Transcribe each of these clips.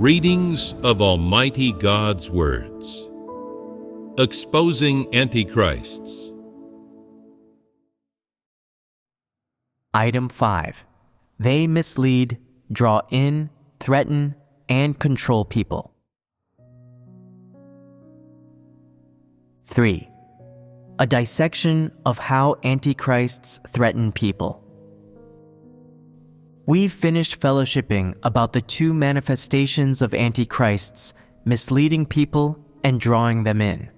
Readings of Almighty God's Words. Exposing Antichrists. Item 5. They mislead, draw in, threaten, and control people. 3. A dissection of how Antichrists threaten people. We've finished fellowshipping about the two manifestations of Antichrists misleading people and drawing them in.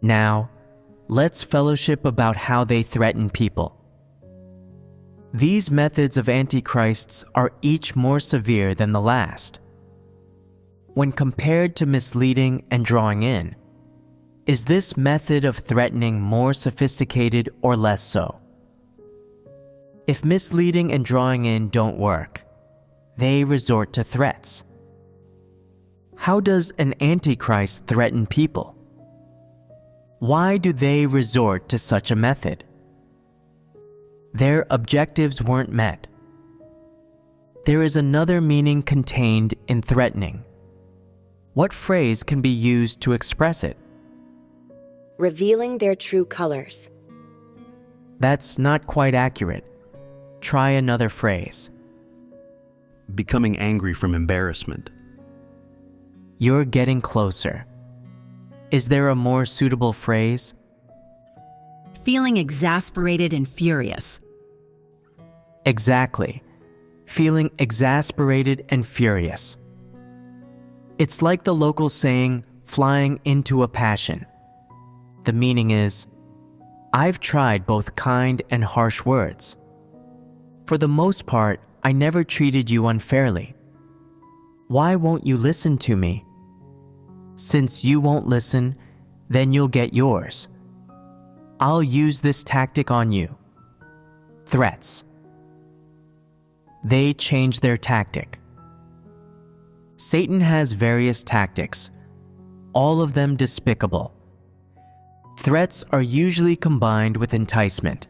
Now, let's fellowship about how they threaten people. These methods of Antichrists are each more severe than the last. When compared to misleading and drawing in, is this method of threatening more sophisticated or less so? If misleading and drawing in don't work, they resort to threats. How does an Antichrist threaten people? Why do they resort to such a method? Their objectives weren't met. There is another meaning contained in threatening. What phrase can be used to express it? Revealing their true colors. That's not quite accurate. Try another phrase. Becoming angry from embarrassment. You're getting closer. Is there a more suitable phrase? Feeling exasperated and furious. Exactly. Feeling exasperated and furious. It's like the local saying, flying into a passion. The meaning is, I've tried both kind and harsh words. For the most part, I never treated you unfairly. Why won't you listen to me? Since you won't listen, then you'll get yours. I'll use this tactic on you. Threats. They change their tactic. Satan has various tactics, all of them despicable. Threats are usually combined with enticement.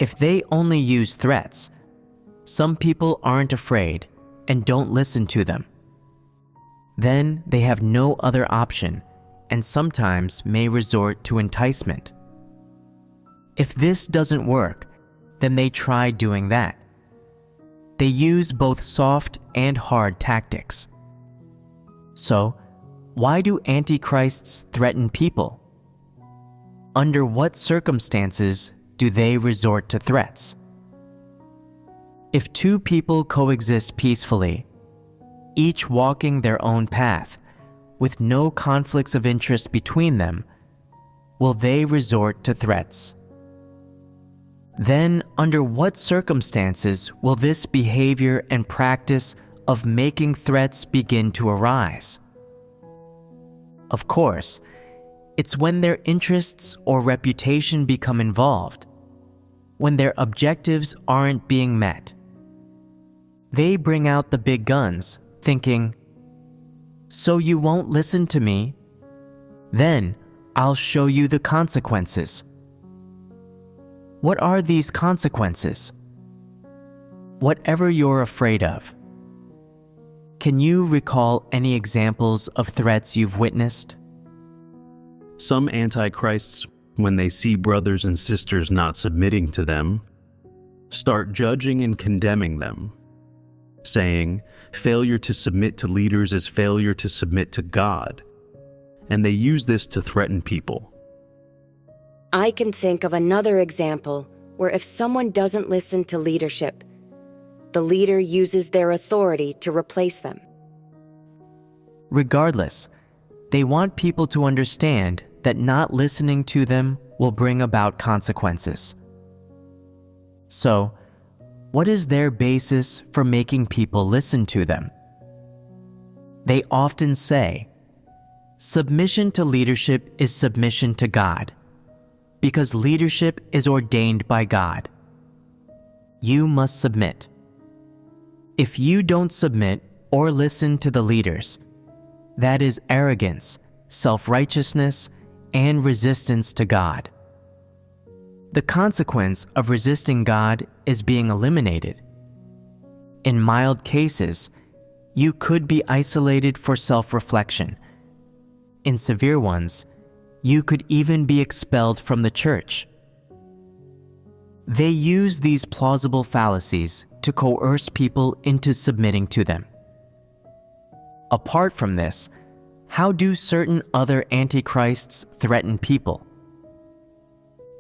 If they only use threats, some people aren't afraid and don't listen to them. Then they have no other option and sometimes may resort to enticement. If this doesn't work, then they try doing that. They use both soft and hard tactics. So, why do Antichrists threaten people? Under what circumstances do they resort to threats? If two people coexist peacefully, each walking their own path, with no conflicts of interest between them, will they resort to threats? Then, under what circumstances will this behavior and practice of making threats begin to arise? Of course, it's when their interests or reputation become involved, when their objectives aren't being met. They bring out the big guns, thinking, so you won't listen to me? Then I'll show you the consequences. What are these consequences? Whatever you're afraid of. Can you recall any examples of threats you've witnessed? Some Antichrists, when they see brothers and sisters not submitting to them, start judging and condemning them, saying, failure to submit to leaders is failure to submit to God, and they use this to threaten people. I can think of another example where if someone doesn't listen to leadership, the leader uses their authority to replace them. Regardless, they want people to understand that not listening to them will bring about consequences. So, what is their basis for making people listen to them? They often say, submission to leadership is submission to God, because leadership is ordained by God. You must submit. If you don't submit or listen to the leaders, that is arrogance, self-righteousness, and resistance to God. The consequence of resisting God is being eliminated. In mild cases, you could be isolated for self-reflection. In severe ones, you could even be expelled from the church. They use these plausible fallacies to coerce people into submitting to them. Apart from this, how do certain other antichrists threaten people?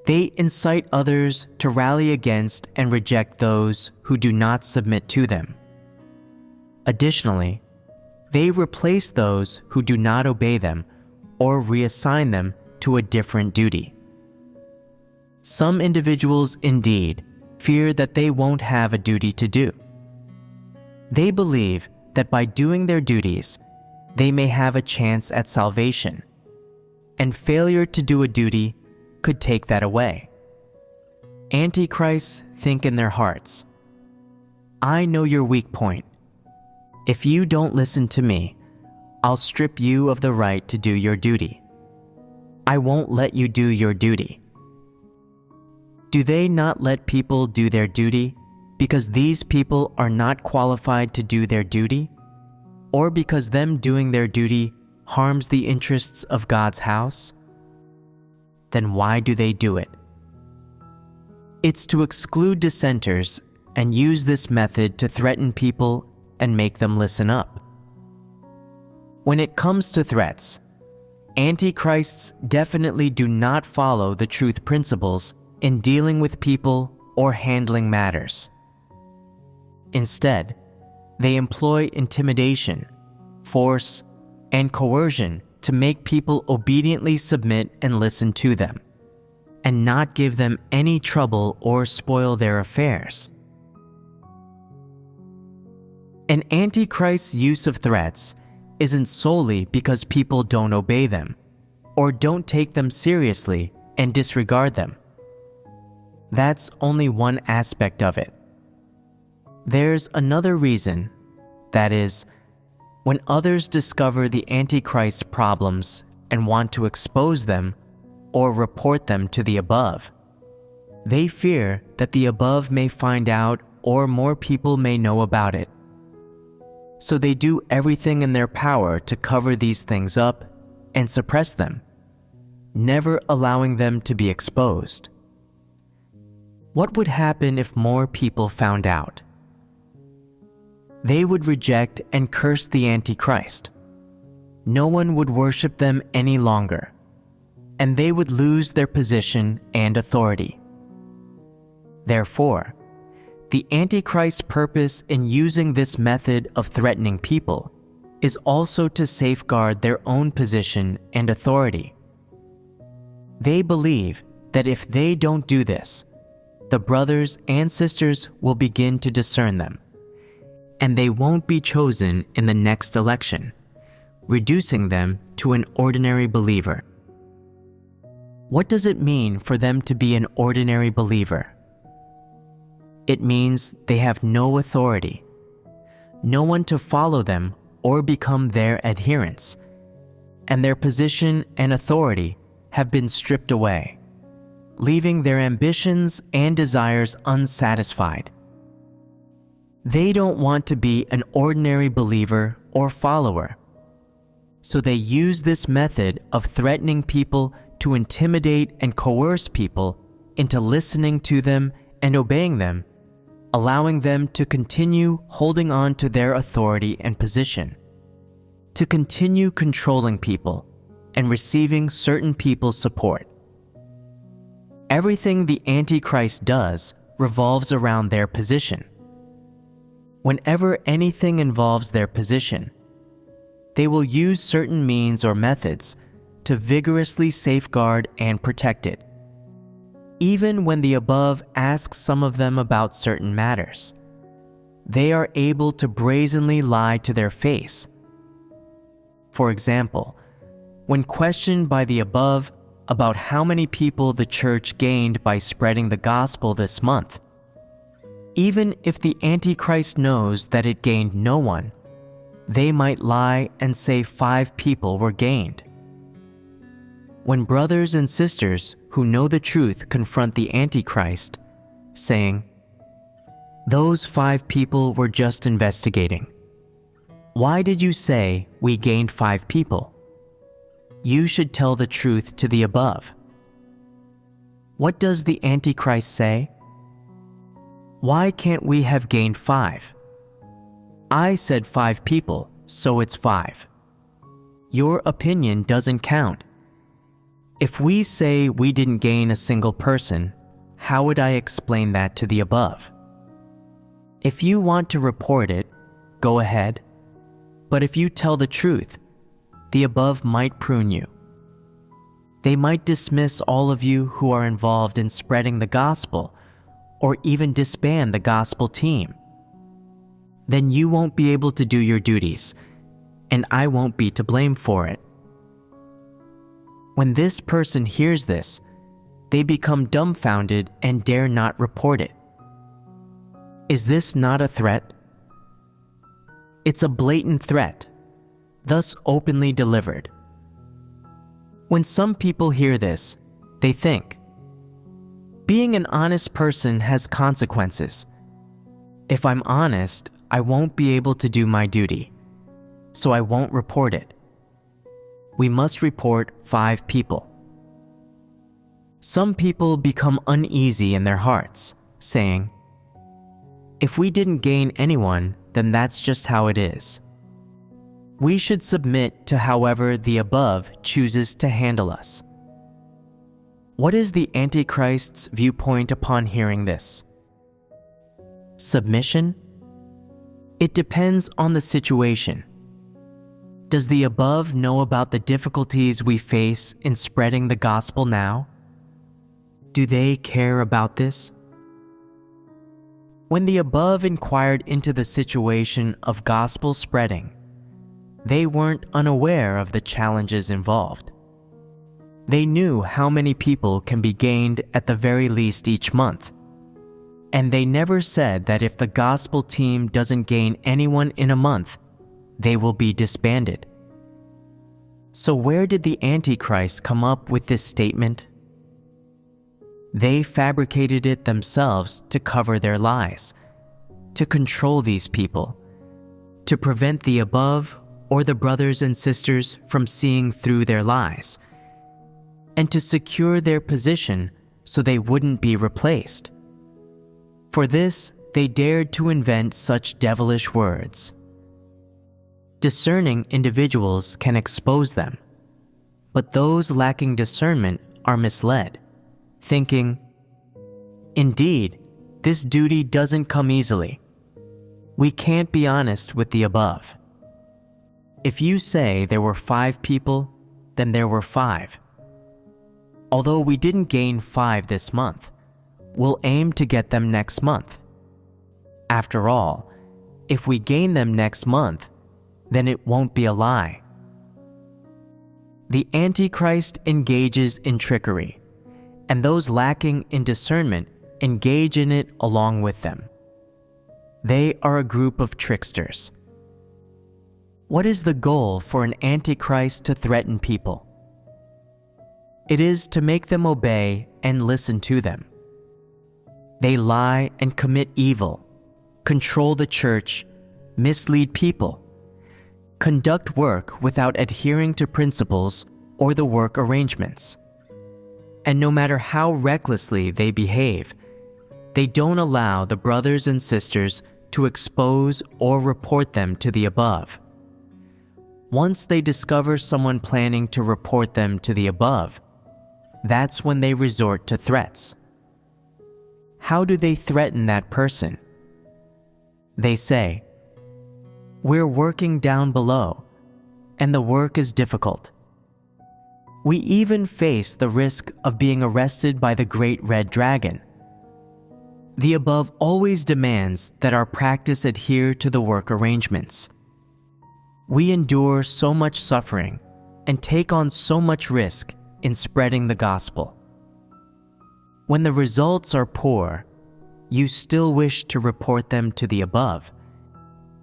They incite others to rally against and reject those who do not submit to them. Additionally, they replace those who do not obey them or reassign them to a different duty. Some individuals, indeed, fear that they won't have a duty to do. They believe that by doing their duties, they may have a chance at salvation, and failure to do a duty could take that away. Antichrists think in their hearts, "I know your weak point. If you don't listen to me, I'll strip you of the right to do your duty. I won't let you do your duty." Do they not let people do their duty because these people are not qualified to do their duty, or because them doing their duty harms the interests of God's house? Then why do they do it? It's to exclude dissenters and use this method to threaten people and make them listen up. When it comes to threats, antichrists definitely do not follow the truth principles in dealing with people or handling matters. Instead, they employ intimidation, force, and coercion to make people obediently submit and listen to them, and not give them any trouble or spoil their affairs. An antichrist's use of threats isn't solely because people don't obey them, or don't take them seriously and disregard them. That's only one aspect of it. There's another reason, that is, when others discover the Antichrist's problems and want to expose them or report them to the above, they fear that the above may find out or more people may know about it. So they do everything in their power to cover these things up and suppress them, never allowing them to be exposed. What would happen if more people found out? They would reject and curse the Antichrist. No one would worship them any longer, and they would lose their position and authority. Therefore, the Antichrist's purpose in using this method of threatening people is also to safeguard their own position and authority. They believe that if they don't do this, the brothers and sisters will begin to discern them, and they won't be chosen in the next election, reducing them to an ordinary believer. What does it mean for them to be an ordinary believer? It means they have no authority, no one to follow them or become their adherents, and their position and authority have been stripped away, leaving their ambitions and desires unsatisfied. They don't want to be an ordinary believer or follower, so they use this method of threatening people to intimidate and coerce people into listening to them and obeying them, allowing them to continue holding on to their authority and position, to continue controlling people and receiving certain people's support. Everything the Antichrist does revolves around their position. Whenever anything involves their position, they will use certain means or methods to vigorously safeguard and protect it. Even when the above asks some of them about certain matters, they are able to brazenly lie to their face. For example, when questioned by the above about how many people the church gained by spreading the gospel this month, even if the Antichrist knows that it gained no one, they might lie and say 5 people were gained. When brothers and sisters who know the truth confront the Antichrist, saying, "Those 5 people were just investigating," Why did you say we gained 5 people? You should tell the truth to the above. What does the Antichrist say? Why can't we have gained 5? I said 5 people, so it's 5. Your opinion doesn't count. If we say we didn't gain a single person, how would I explain that to the above? If you want to report it, go ahead. But if you tell the truth, the above might prune you. They might dismiss all of you who are involved in spreading the gospel, or even disband the gospel team. Then you won't be able to do your duties, and I won't be to blame for it. When this person hears this, they become dumbfounded and dare not report it. Is this not a threat? It's a blatant threat, thus openly delivered. When some people hear this, they think, being an honest person has consequences. If I'm honest, I won't be able to do my duty, so I won't report it. We must report 5 people. Some people become uneasy in their hearts, saying, if we didn't gain anyone, then that's just how it is. We should submit to however the above chooses to handle us. What is the Antichrist's viewpoint upon hearing this? Submission? It depends on the situation. Does the above know about the difficulties we face in spreading the gospel now? Do they care about this? When the above inquired into the situation of gospel spreading, they weren't unaware of the challenges involved. They knew how many people can be gained at the very least each month, and they never said that if the gospel team doesn't gain anyone in a month, they will be disbanded. So where did the Antichrist come up with this statement? They fabricated it themselves to cover their lies, to control these people, to prevent the above or the brothers and sisters from seeing through their lies, and to secure their position so they wouldn't be replaced. For this, they dared to invent such devilish words. Discerning individuals can expose them, but those lacking discernment are misled, thinking, indeed, this duty doesn't come easily. We can't be honest with the above. If you say there were 5 people, then there were 5. Although we didn't gain 5 this month, we'll aim to get them next month. After all, if we gain them next month, then it won't be a lie. The Antichrist engages in trickery, and those lacking in discernment engage in it along with them. They are a group of tricksters. What is the goal for an Antichrist to threaten people? It is to make them obey and listen to them. They lie and commit evil, control the church, mislead people, conduct work without adhering to principles or the work arrangements. And no matter how recklessly they behave, they don't allow the brothers and sisters to expose or report them to the above. Once they discover someone planning to report them to the above, that's when they resort to threats. How do they threaten that person? They say, "We're working down below, and the work is difficult. We even face the risk of being arrested by the Great Red Dragon." The above always demands that our practice adhere to the work arrangements. We endure so much suffering and take on so much risk in spreading the gospel. When the results are poor, you still wish to report them to the above.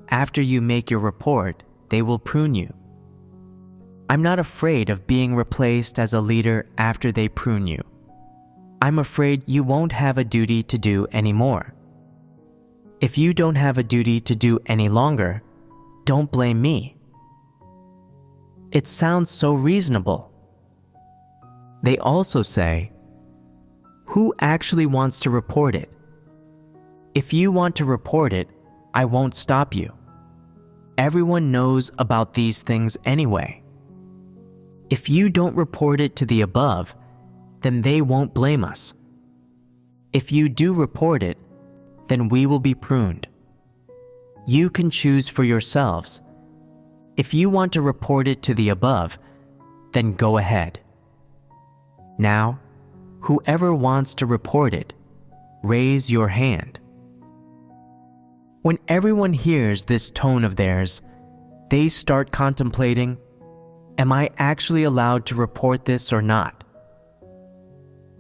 After you make your report, they will prune you. I'm not afraid of being replaced as a leader after they prune you. I'm afraid you won't have a duty to do anymore. If you don't have a duty to do any longer, don't blame me. It sounds so reasonable. They also say, who actually wants to report it? If you want to report it, I won't stop you. Everyone knows about these things anyway. If you don't report it to the above, then they won't blame us. If you do report it, then we will be pruned. You can choose for yourselves. If you want to report it to the above, then go ahead. Now, whoever wants to report it, raise your hand. When everyone hears this tone of theirs, they start contemplating, am I actually allowed to report this or not?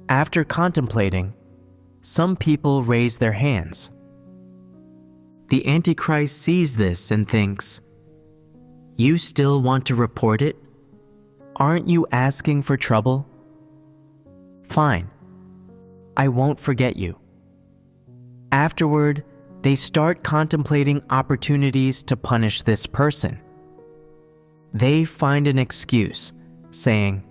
After contemplating, some people raise their hands. The Antichrist sees this and thinks, you still want to report it? Aren't you asking for trouble? Fine, I won't forget you. Afterward, they start contemplating opportunities to punish this person. They find an excuse, saying,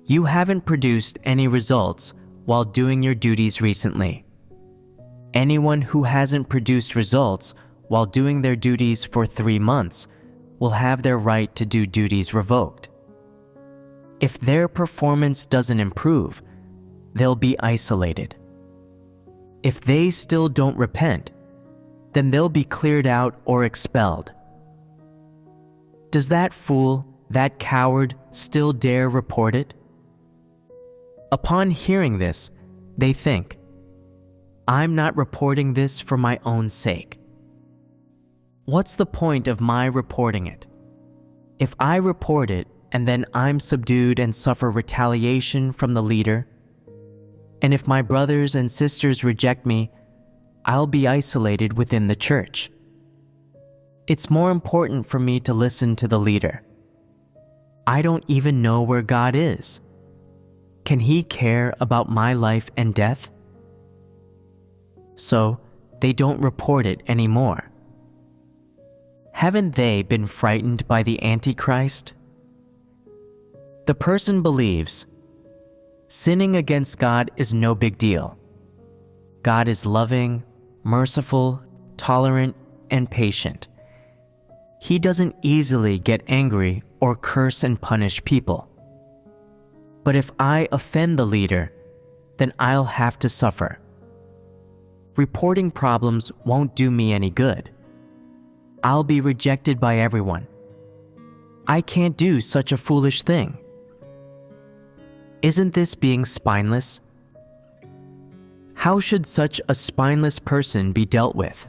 you haven't produced any results while doing your duties recently. Anyone who hasn't produced results while doing their duties for 3 months will have their right to do duties revoked. If their performance doesn't improve, they'll be isolated. If they still don't repent, then they'll be cleared out or expelled. Does that fool, that coward, still dare report it? Upon hearing this, they think, I'm not reporting this for my own sake. What's the point of my reporting it? If I report it and then I'm subdued and suffer retaliation from the leader, and if my brothers and sisters reject me, I'll be isolated within the church. It's more important for me to listen to the leader. I don't even know where God is. Can He care about my life and death? So they don't report it anymore. Haven't they been frightened by the Antichrist? The person believes, sinning against God is no big deal. God is loving, merciful, tolerant, and patient. He doesn't easily get angry or curse and punish people. But if I offend the leader, then I'll have to suffer. Reporting problems won't do me any good. I'll be rejected by everyone. I can't do such a foolish thing. Isn't this being spineless? How should such a spineless person be dealt with?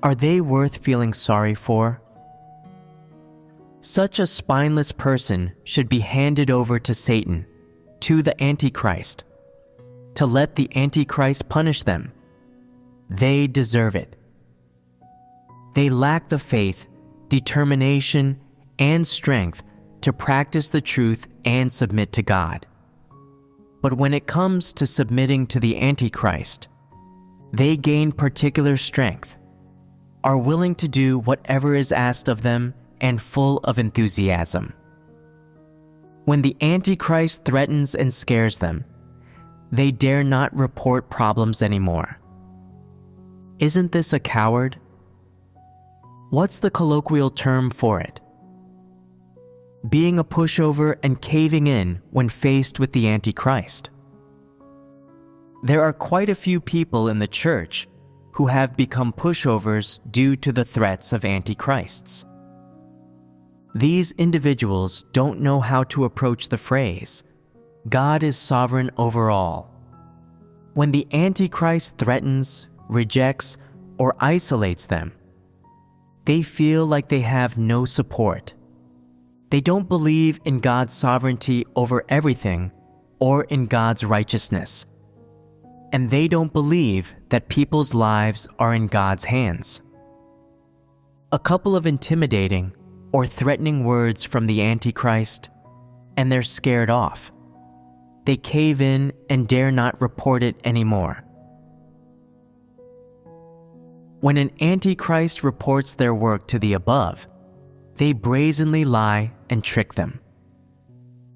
Are they worth feeling sorry for? Such a spineless person should be handed over to Satan, to the Antichrist, to let the Antichrist punish them. They deserve it. They lack the faith, determination, and strength to practice the truth and submit to God. But when it comes to submitting to the Antichrist, they gain particular strength, are willing to do whatever is asked of them, and full of enthusiasm. When the Antichrist threatens and scares them, they dare not report problems anymore. Isn't this a coward? What's the colloquial term for it? Being a pushover and caving in when faced with the Antichrist. There are quite a few people in the church who have become pushovers due to the threats of Antichrists. These individuals don't know how to approach the phrase, God is sovereign over all. When the Antichrist threatens, rejects, or isolates them, they feel like they have no support. They don't believe in God's sovereignty over everything or in God's righteousness. And they don't believe that people's lives are in God's hands. A couple of intimidating or threatening words from the Antichrist, and they're scared off. They cave in and dare not report it anymore. When an antichrist reports their work to the above, they brazenly lie and trick them.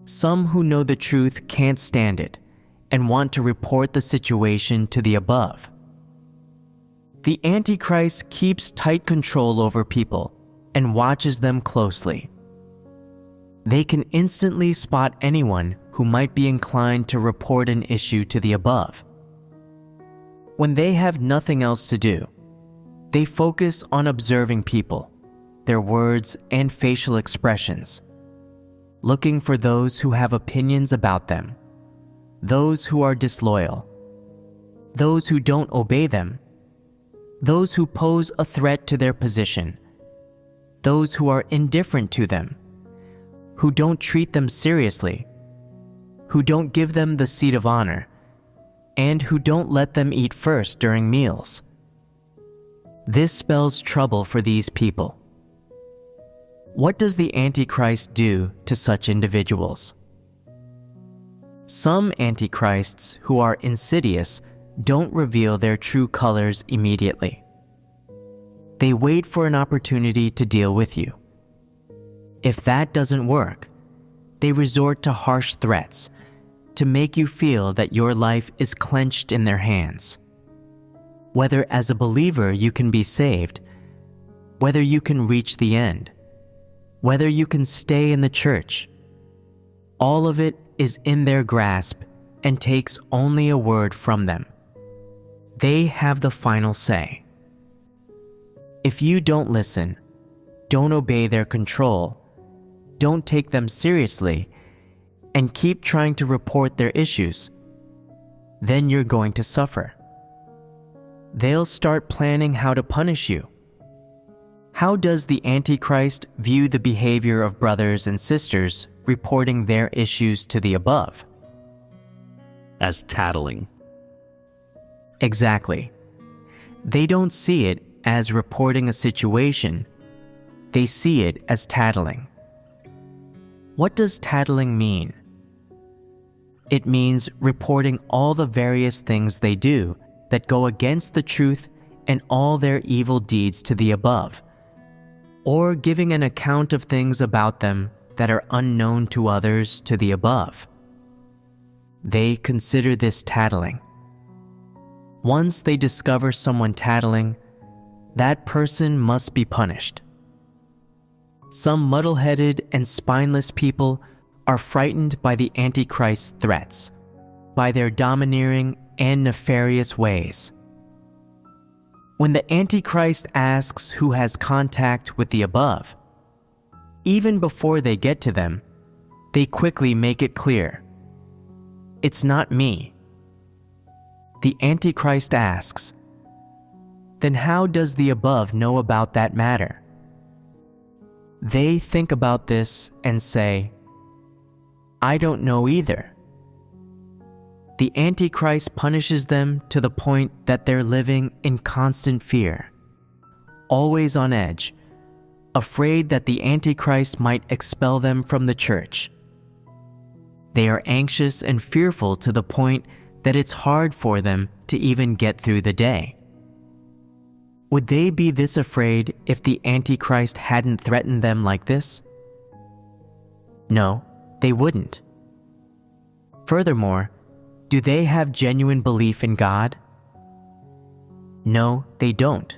Some who know the truth can't stand it and want to report the situation to the above. The Antichrist keeps tight control over people and watches them closely. They can instantly spot anyone who might be inclined to report an issue to the above. When they have nothing else to do, they focus on observing people, their words and facial expressions, looking for those who have opinions about them, those who are disloyal, those who don't obey them, those who pose a threat to their position, those who are indifferent to them, who don't treat them seriously, who don't give them the seat of honor, and who don't let them eat first during meals. This spells trouble for these people. What does the Antichrist do to such individuals? Some Antichrists who are insidious don't reveal their true colors immediately. They wait for an opportunity to deal with you. If that doesn't work, they resort to harsh threats to make you feel that your life is clenched in their hands. Whether as a believer you can be saved, whether you can reach the end, whether you can stay in the church, all of it is in their grasp and takes only a word from them. They have the final say. If you don't listen, don't obey their control, don't take them seriously, and keep trying to report their issues, then you're going to suffer. They'll start planning how to punish you. How does the Antichrist view the behavior of brothers and sisters reporting their issues to the above? As tattling. Exactly. They don't see it as reporting a situation. They see it as tattling. What does tattling mean? It means reporting all the various things they do that go against the truth and all their evil deeds to the above, or giving an account of things about them that are unknown to others to the above. They consider this tattling. Once they discover someone tattling, that person must be punished. Some muddle-headed and spineless people are frightened by the Antichrist's threats, by their domineering and nefarious ways. When the Antichrist asks who has contact with the above, even before they get to them, they quickly make it clear. It's not me. The Antichrist asks, then how does the above know about that matter? They think about this and say, I don't know either. The Antichrist punishes them to the point that they're living in constant fear, always on edge, afraid that the Antichrist might expel them from the church. They are anxious and fearful to the point that it's hard for them to even get through the day. Would they be this afraid if the Antichrist hadn't threatened them like this? No, they wouldn't. Furthermore, do they have genuine belief in God? No, they don't.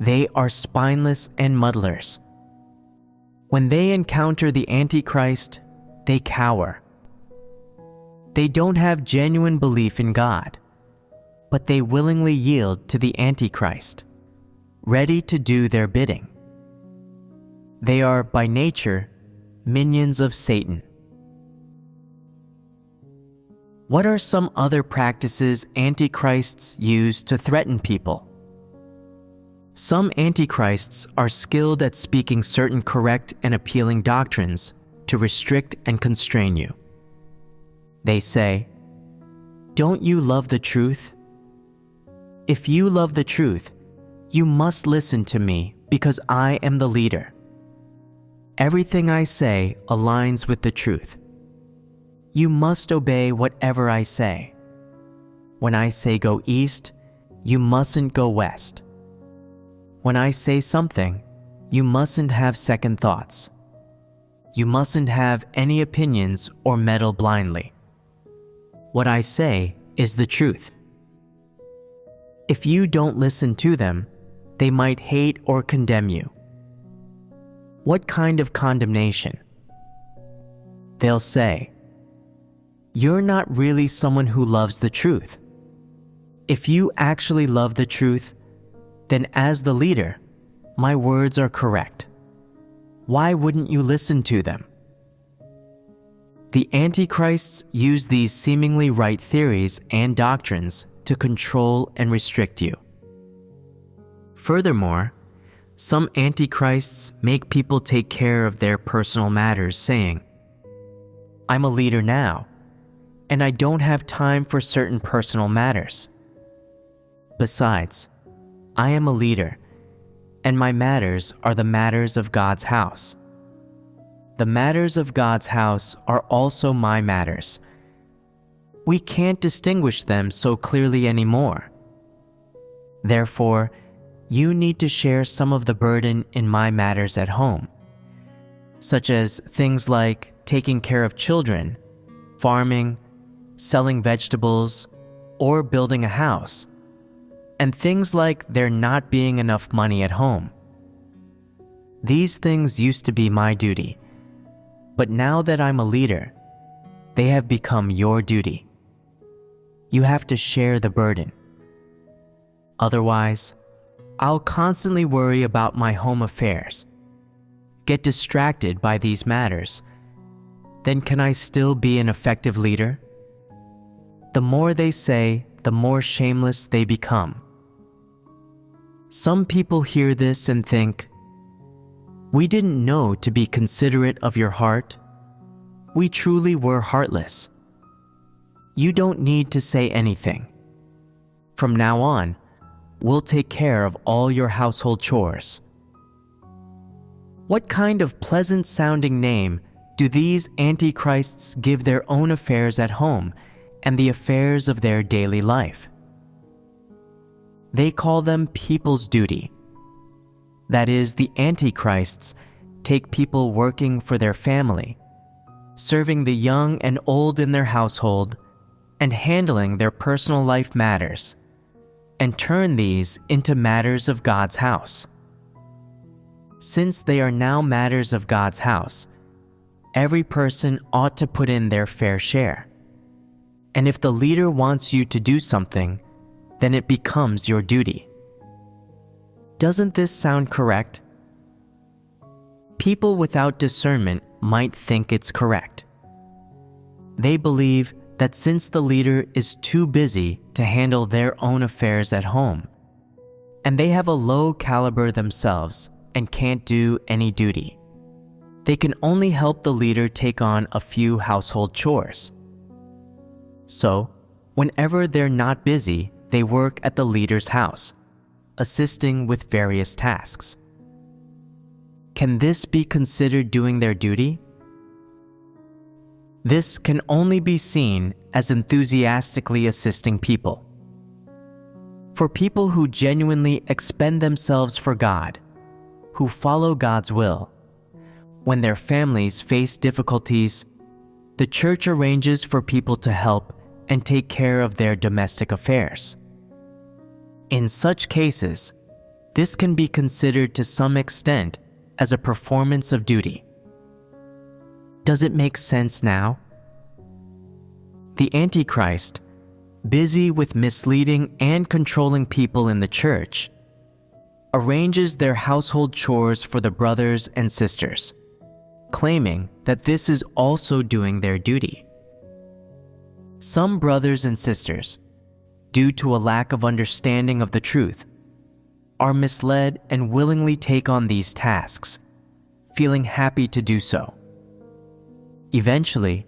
They are spineless and muddlers. When they encounter the Antichrist, they cower. They don't have genuine belief in God, but they willingly yield to the Antichrist, ready to do their bidding. They are, by nature, minions of Satan. What are some other practices Antichrists use to threaten people? Some Antichrists are skilled at speaking certain correct and appealing doctrines to restrict and constrain you. They say, "Don't you love the truth? If you love the truth, you must listen to me because I am the leader. Everything I say aligns with the truth. You must obey whatever I say. When I say go east, you mustn't go west. when I say something, you mustn't have second thoughts. You mustn't have any opinions or meddle blindly. What I say is the truth. If you don't listen to them, they might hate or condemn you. What kind of condemnation? They'll say, "You're not really someone who loves the truth." If you actually love the truth, then as the leader, my words are correct. Why wouldn't you listen to them? The Antichrists use these seemingly right theories and doctrines to control and restrict you. Furthermore, some Antichrists make people take care of their personal matters, saying, "I'm a leader now, and I don't have time for certain personal matters. Besides, I am a leader, and my matters are the matters of God's house. The matters of God's house are also my matters. We can't distinguish them so clearly anymore. Therefore, you need to share some of the burden in my matters at home, such as things like taking care of children, farming, selling vegetables, or building a house, and things like there not being enough money at home. These things used to be my duty, but now that I'm a leader, they have become your duty. You have to share the burden. Otherwise, I'll constantly worry about my home affairs, get distracted by these matters. Then can I still be an effective leader?" The more they say, the more shameless they become. Some people hear this and think, "We didn't know to be considerate of your heart. We truly were heartless. You don't need to say anything. From now on, we'll take care of all your household chores." What kind of pleasant-sounding name do these Antichrists give their own affairs at home and the affairs of their daily life? They call them people's duty. That is, the Antichrists take people working for their family, serving the young and old in their household, and handling their personal life matters, and turn these into matters of God's house. Since they are now matters of God's house, every person ought to put in their fair share. And if the leader wants you to do something, then it becomes your duty. Doesn't this sound correct? People without discernment might think it's correct. They believe that since the leader is too busy to handle their own affairs at home, and they have a low caliber themselves and can't do any duty, they can only help the leader take on a few household chores. So, whenever they're not busy, they work at the leader's house, assisting with various tasks. Can this be considered doing their duty? This can only be seen as enthusiastically assisting people. For people who genuinely expend themselves for God, who follow God's will, when their families face difficulties, the church arranges for people to help and take care of their domestic affairs. In such cases, this can be considered to some extent as a performance of duty. Does it make sense now? The Antichrist, busy with misleading and controlling people in the church, arranges their household chores for the brothers and sisters, claiming that this is also doing their duty. Some brothers and sisters, due to a lack of understanding of the truth, are misled and willingly take on these tasks, feeling happy to do so. Eventually,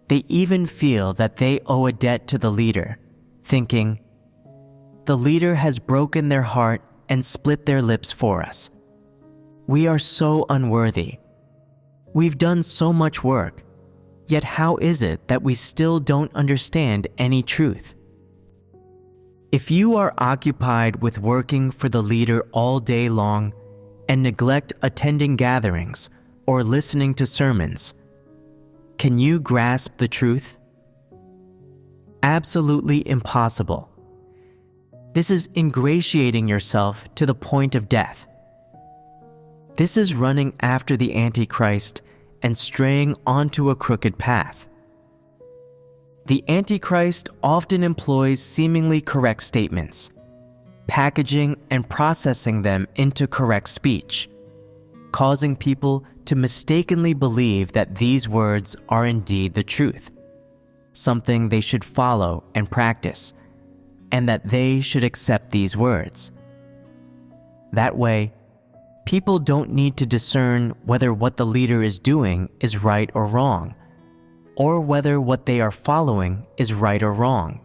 they even feel that they owe a debt to the leader, thinking, "The leader has broken their heart and split their lips for us. We are so unworthy. We've done so much work, yet how is it that we still don't understand any truth?" If you are occupied with working for the leader all day long and neglect attending gatherings or listening to sermons, can you grasp the truth? Absolutely impossible. This is ingratiating yourself to the point of death. This is running after the Antichrist and straying onto a crooked path. The Antichrist often employs seemingly correct statements, packaging and processing them into correct speech, causing people to mistakenly believe that these words are indeed the truth, something they should follow and practice, and that they should accept these words. That way, people don't need to discern whether what the leader is doing is right or wrong, or whether what they are following is right or wrong.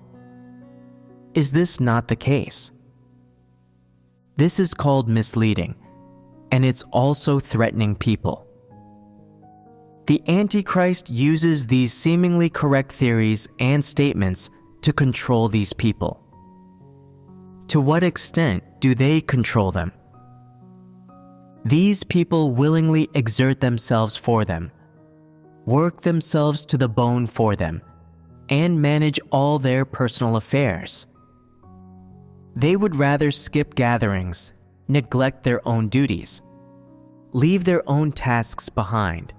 Is this not the case? This is called misleading, and it's also threatening people. The Antichrist uses these seemingly correct theories and statements to control these people. To what extent do they control them? These people willingly exert themselves for them, work themselves to the bone for them, and manage all their personal affairs. They would rather skip gatherings, neglect their own duties, leave their own tasks behind,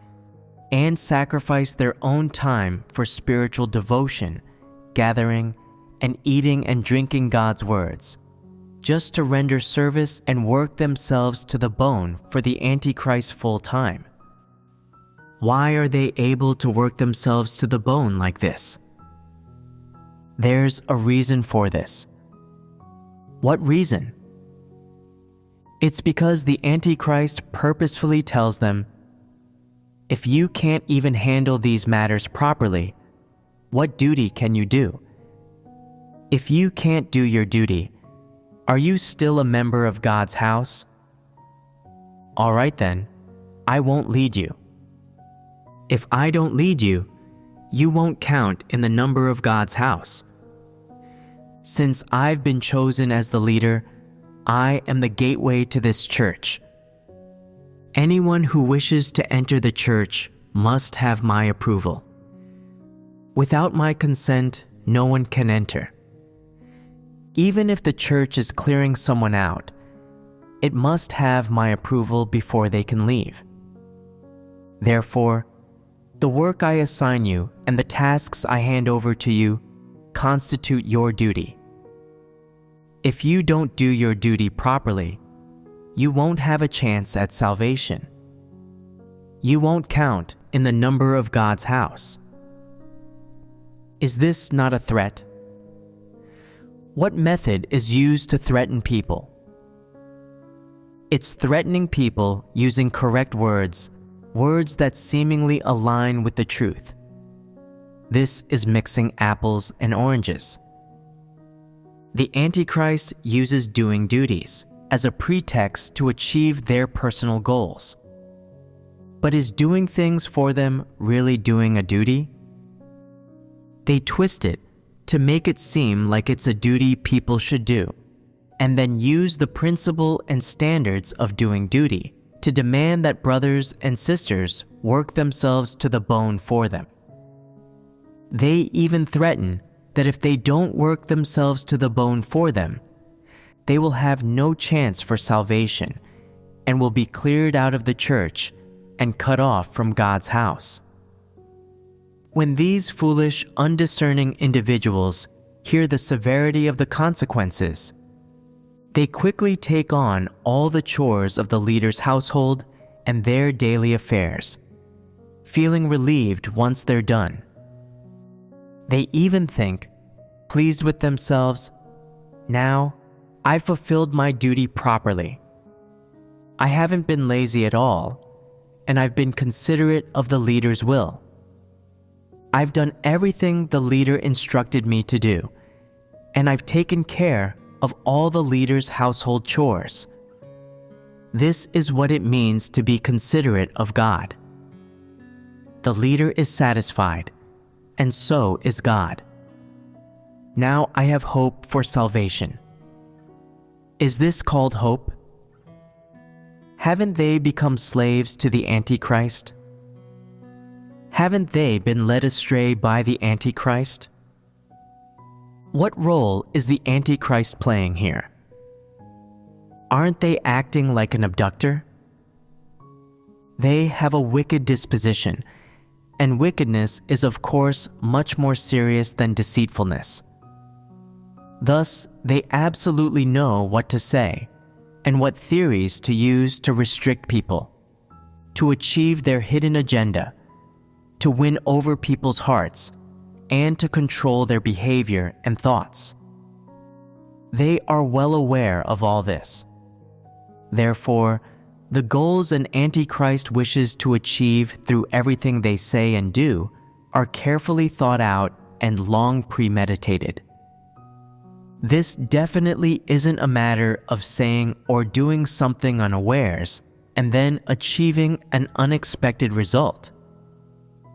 and sacrifice their own time for spiritual devotion, gathering, and eating and drinking God's words, just to render service and work themselves to the bone for the Antichrist full time. Why are they able to work themselves to the bone like this? There's a reason for this. What reason? It's because the Antichrist purposefully tells them, if you can't even handle these matters properly, what duty can you do? If you can't do your duty, are you still a member of God's house? All right then, I won't lead you. If I don't lead you, you won't count in the number of God's house. Since I've been chosen as the leader, I am the gateway to this church. Anyone who wishes to enter the church must have my approval. Without my consent, no one can enter. Even if the church is clearing someone out, it must have my approval before they can leave. Therefore, the work I assign you and the tasks I hand over to you constitute your duty. If you don't do your duty properly, you won't have a chance at salvation. You won't count in the number of God's house. Is this not a threat? What method is used to threaten people? It's threatening people using correct words that seemingly align with the truth. This is mixing apples and oranges. The Antichrist uses doing duties as a pretext to achieve their personal goals. But is doing things for them really doing a duty? They twist it to make it seem like it's a duty people should do, and then use the principle and standards of doing duty to demand that brothers and sisters work themselves to the bone for them. They even threaten that if they don't work themselves to the bone for them, they will have no chance for salvation and will be cleared out of the church and cut off from God's house. When these foolish, undiscerning individuals hear the severity of the consequences, they quickly take on all the chores of the leader's household and their daily affairs, feeling relieved once they're done. They even think, pleased with themselves, now I've fulfilled my duty properly. I haven't been lazy at all, and I've been considerate of the leader's will. I've done everything the leader instructed me to do, and I've taken care of all the leader's household chores. This is what it means to be considerate of God. The leader is satisfied, and so is God. Now I have hope for salvation. Is this called hope? Haven't they become slaves to the Antichrist? Haven't they been led astray by the Antichrist? What role is the Antichrist playing here? Aren't they acting like an abductor? They have a wicked disposition, and wickedness is of course much more serious than deceitfulness. Thus, they absolutely know what to say and what theories to use to restrict people, to achieve their hidden agenda, to win over people's hearts, and to control their behavior and thoughts. They are well aware of all this. Therefore, the goals an Antichrist wishes to achieve through everything they say and do are carefully thought out and long premeditated. This definitely isn't a matter of saying or doing something unawares and then achieving an unexpected result.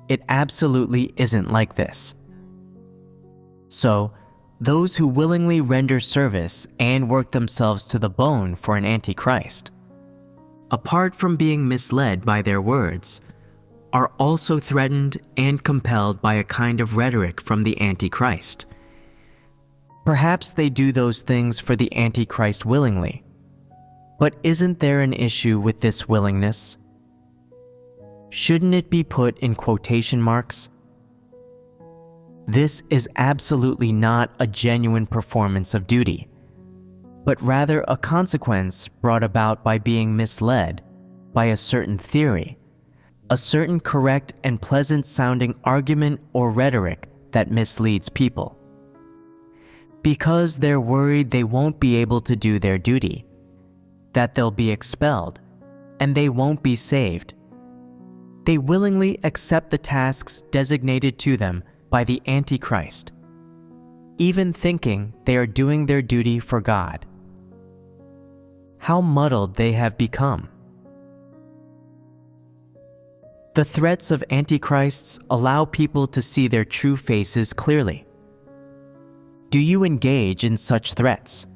It absolutely isn't like this. So, those who willingly render service and work themselves to the bone for an Antichrist, apart from being misled by their words, are also threatened and compelled by a kind of rhetoric from the Antichrist. Perhaps they do those things for the Antichrist willingly, but isn't there an issue with this willingness? Shouldn't it be put in quotation marks? This is absolutely not a genuine performance of duty, but rather a consequence brought about by being misled by a certain theory, a certain correct and pleasant-sounding argument or rhetoric that misleads people. Because they're worried they won't be able to do their duty, that they'll be expelled, and they won't be saved, they willingly accept the tasks designated to them by the Antichrist, even thinking they are doing their duty for God. How muddled they have become. The threats of Antichrists allow people to see their true faces clearly. Do you engage in such threats?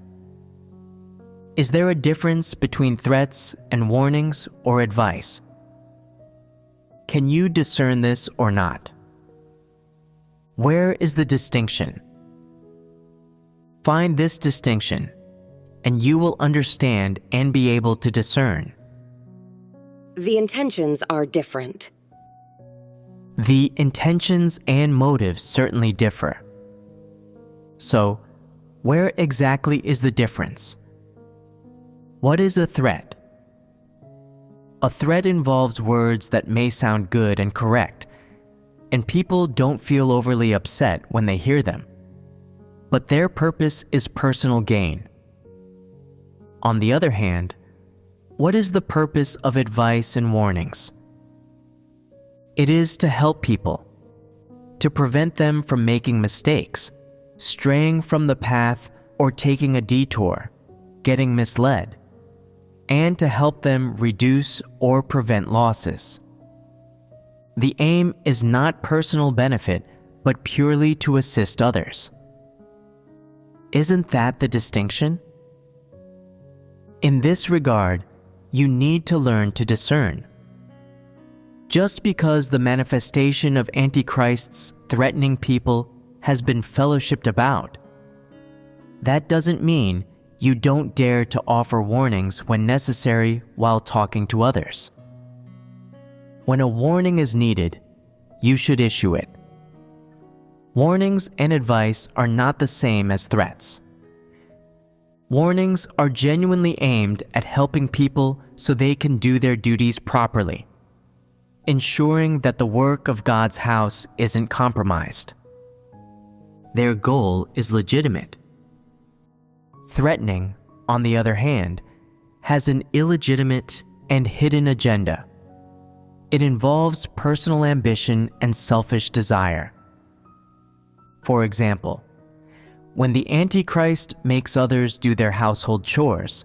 Is there a difference between threats and warnings or advice? Can you discern this or not? Where is the distinction? Find this distinction, and you will understand and be able to discern. The intentions are different. The intentions and motives certainly differ. So, where exactly is the difference? What is a threat? A threat involves words that may sound good and correct, and people don't feel overly upset when they hear them, but their purpose is personal gain. On the other hand, what is the purpose of advice and warnings? It is to help people, to prevent them from making mistakes, straying from the path or taking a detour, getting misled, and to help them reduce or prevent losses. The aim is not personal benefit, but purely to assist others. Isn't that the distinction? In this regard, you need to learn to discern. Just because the manifestation of Antichrists threatening people has been fellowshipped about, that doesn't mean you don't dare to offer warnings when necessary while talking to others. When a warning is needed, you should issue it. Warnings and advice are not the same as threats. Warnings are genuinely aimed at helping people so they can do their duties properly, ensuring that the work of God's house isn't compromised. Their goal is legitimate. Threatening, on the other hand, has an illegitimate and hidden agenda. It involves personal ambition and selfish desire. For example, when the Antichrist makes others do their household chores,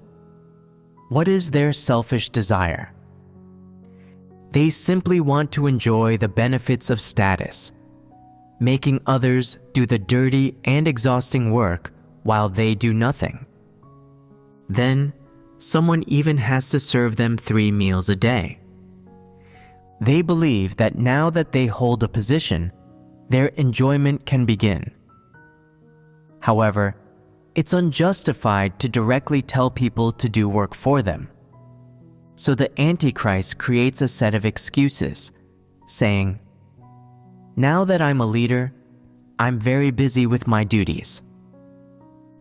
what is their selfish desire? They simply want to enjoy the benefits of status, making others do the dirty and exhausting work while they do nothing. Then, someone even has to serve them 3 meals a day. They believe that now that they hold a position, their enjoyment can begin. However, it's unjustified to directly tell people to do work for them. So the Antichrist creates a set of excuses, saying, "Now that I'm a leader, I'm very busy with my duties.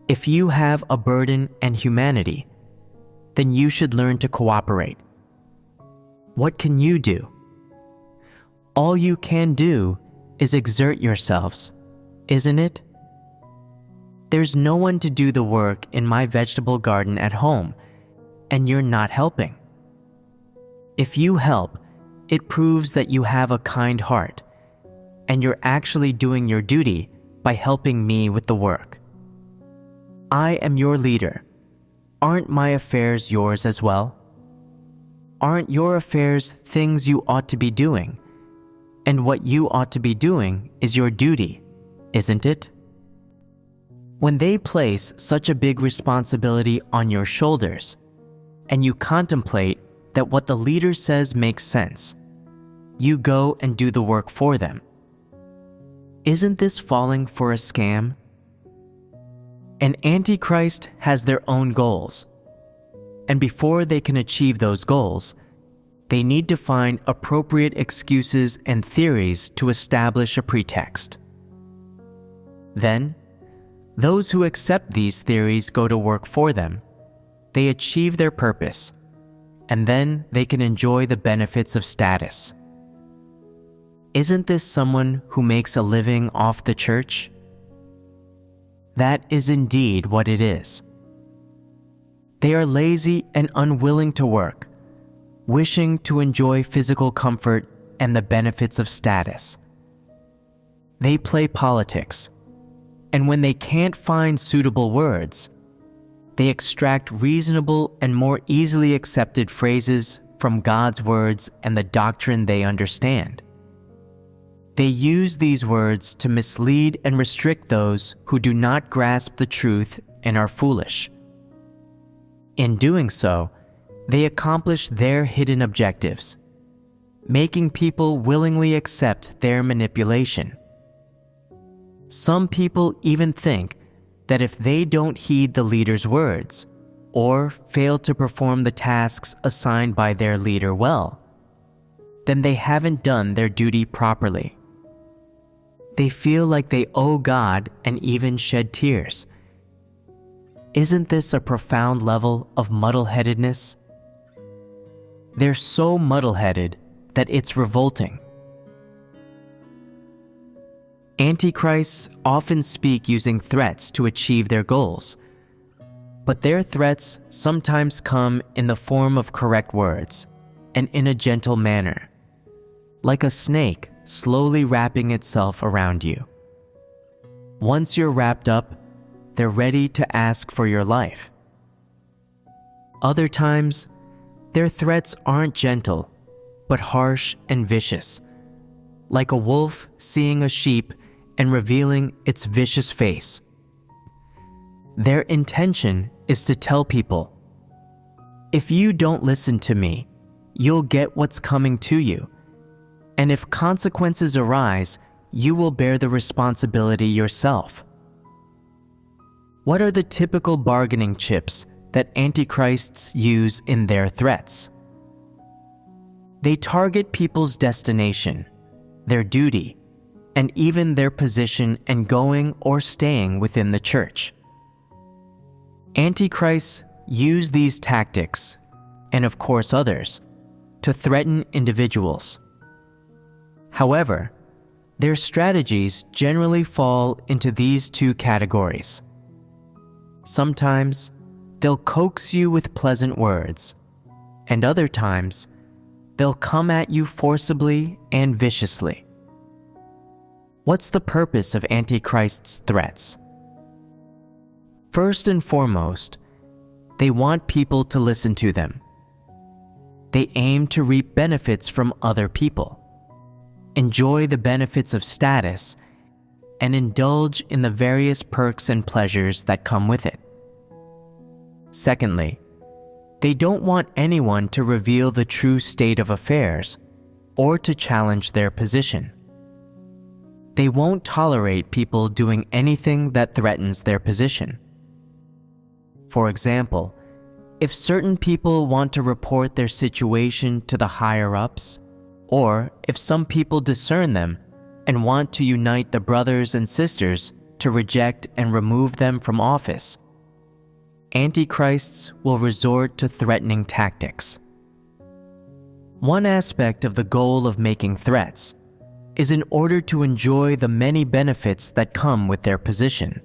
If you have a burden and humanity, then you should learn to cooperate. What can you do? All you can do is exert yourselves, isn't it? There's no one to do the work in my vegetable garden at home, and you're not helping. If you help, it proves that you have a kind heart, and you're actually doing your duty by helping me with the work. I am your leader. Aren't my affairs yours as well? Aren't your affairs things you ought to be doing? And what you ought to be doing is your duty, isn't it?" When they place such a big responsibility on your shoulders, and you contemplate that what the leader says makes sense, you go and do the work for them. Isn't this falling for a scam? An Antichrist has their own goals, and before they can achieve those goals, they need to find appropriate excuses and theories to establish a pretext. Then, those who accept these theories go to work for them. They achieve their purpose, and then they can enjoy the benefits of status. Isn't this someone who makes a living off the church? That is indeed what it is. They are lazy and unwilling to work, wishing to enjoy physical comfort and the benefits of status. They play politics, and when they can't find suitable words, they extract reasonable and more easily accepted phrases from God's words and the doctrine they understand. They use these words to mislead and restrict those who do not grasp the truth and are foolish. In doing so, they accomplish their hidden objectives, making people willingly accept their manipulation. Some people even think that if they don't heed the leader's words, or fail to perform the tasks assigned by their leader well, then they haven't done their duty properly. They feel like they owe God and even shed tears. Isn't this a profound level of muddle-headedness? They're so muddle-headed that it's revolting. Antichrists often speak using threats to achieve their goals, but their threats sometimes come in the form of correct words and in a gentle manner, like a snake slowly wrapping itself around you. Once you're wrapped up, they're ready to ask for your life. Other times, their threats aren't gentle, but harsh and vicious, like a wolf seeing a sheep and revealing its vicious face. Their intention is to tell people, if you don't listen to me, you'll get what's coming to you, and if consequences arise, you will bear the responsibility yourself. What are the typical bargaining chips that antichrists use in their threats? They target people's destination, their duty, and even their position and going or staying within the church. Antichrists use these tactics, and of course others, to threaten individuals. However, their strategies generally fall into these two categories. Sometimes, they'll coax you with pleasant words, and other times, they'll come at you forcibly and viciously. What's the purpose of Antichrist's threats? First and foremost, they want people to listen to them. They aim to reap benefits from other people, enjoy the benefits of status, and indulge in the various perks and pleasures that come with it. Secondly, they don't want anyone to reveal the true state of affairs or to challenge their position. They won't tolerate people doing anything that threatens their position. For example, if certain people want to report their situation to the higher-ups, or if some people discern them and want to unite the brothers and sisters to reject and remove them from office, antichrists will resort to threatening tactics. One aspect of the goal of making threats is in order to enjoy the many benefits that come with their position,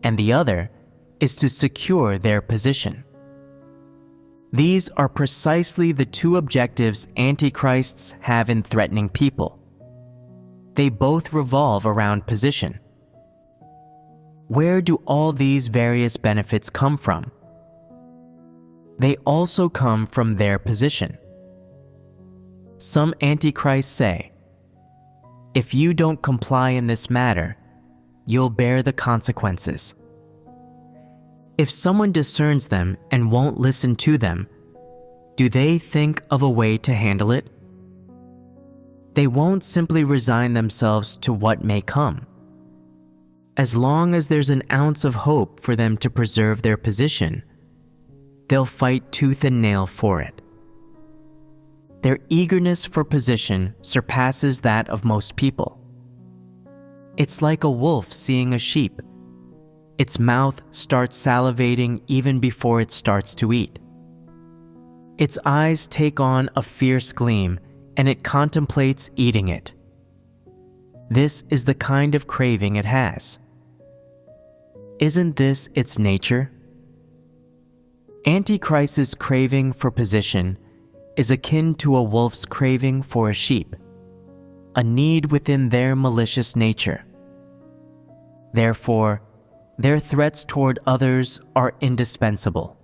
and the other is to secure their position. These are precisely the two objectives antichrists have in threatening people. They both revolve around position. Where do all these various benefits come from? They also come from their position. Some antichrists say, "If you don't comply in this matter, you'll bear the consequences." If someone discerns them and won't listen to them, do they think of a way to handle it? They won't simply resign themselves to what may come. As long as there's an ounce of hope for them to preserve their position, they'll fight tooth and nail for it. Their eagerness for position surpasses that of most people. It's like a wolf seeing a sheep. Its mouth starts salivating even before it starts to eat. Its eyes take on a fierce gleam, and it contemplates eating it. This is the kind of craving it has. Isn't this its nature? Antichrist's craving for position is akin to a wolf's craving for a sheep, a need within their malicious nature. Therefore, their threats toward others are indispensable.